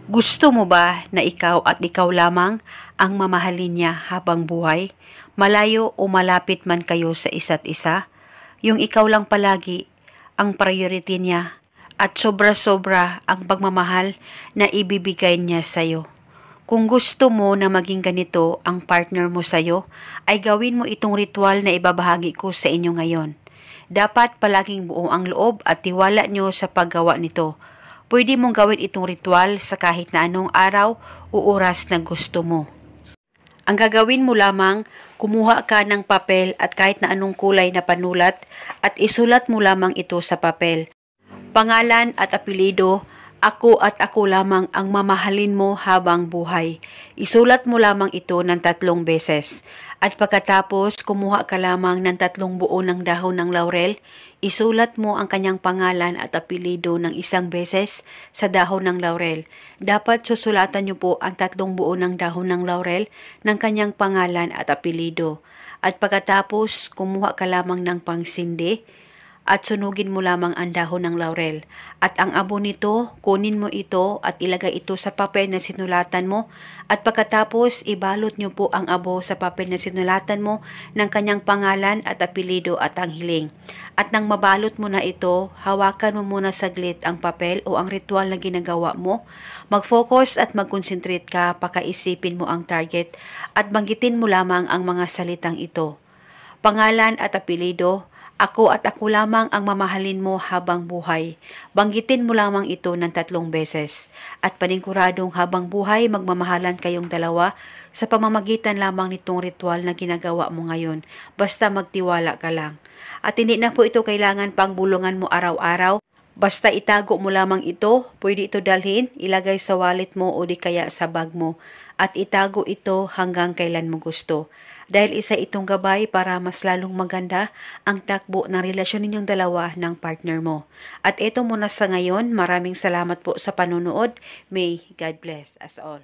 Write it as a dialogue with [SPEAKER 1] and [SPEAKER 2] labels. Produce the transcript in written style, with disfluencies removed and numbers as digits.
[SPEAKER 1] Gusto mo ba na ikaw at ikaw lamang ang mamahalin niya habang buhay? Malayo o malapit man kayo sa isa't isa? Yung ikaw lang palagi ang priority niya at sobra-sobra ang pagmamahal na ibibigay niya sa'yo. Kung gusto mo na maging ganito ang partner mo sa'yo, ay gawin mo itong ritual na ibabahagi ko sa inyo ngayon. Dapat palaging buo ang loob at tiwala nyo sa paggawa nito. Pwede mong gawin itong ritual sa kahit na anong araw o oras na gusto mo. Ang gagawin mo lamang, kumuha ka ng papel at kahit na anong kulay na panulat at isulat mo lamang ito sa papel. Pangalan at apelyido, ako at ako lamang ang mamahalin mo habang buhay. Isulat mo lamang ito ng 3 beses. At pagkatapos, kumuha ka lamang ng 3 buo ng dahon ng laurel. Isulat mo ang kanyang pangalan at apelyido ng 1 beses sa dahon ng laurel. Dapat susulatan niyo po ang 3 buo ng dahon ng laurel ng kanyang pangalan at apelyido. At pagkatapos, kumuha ka lamang ng pangsindi at sunugin mo lamang ang dahon ng laurel. At ang abo nito, kunin mo ito at ilagay ito sa papel na sinulatan mo. At pagkatapos, ibalot niyo po ang abo sa papel na sinulatan mo ng kanyang pangalan at apelyido at ang hiling. At nang mabalot mo na ito, hawakan mo muna saglit ang papel o ang ritual na ginagawa mo. Mag-focus at mag-concentrate ka, pakaisipin mo ang target at banggitin mo lamang ang mga salitang ito. Pangalan at apelyido, ako at ako lamang ang mamahalin mo habang buhay. Banggitin mo lamang ito ng 3 beses. At paniguradong habang buhay magmamahalan kayong dalawa sa pamamagitan lamang nitong ritual na ginagawa mo ngayon. Basta magtiwala ka lang. At hindi na po ito kailangan pang bulungan mo araw-araw. Basta itago mo lamang ito, pwede ito dalhin, ilagay sa wallet mo o di kaya sa bag mo. At itago ito hanggang kailan mo gusto. Dahil isa itong gabay para mas lalong maganda ang takbo ng relasyon ninyong dalawa ng partner mo. At ito muna sa ngayon, maraming salamat po sa panonood. May God bless us all.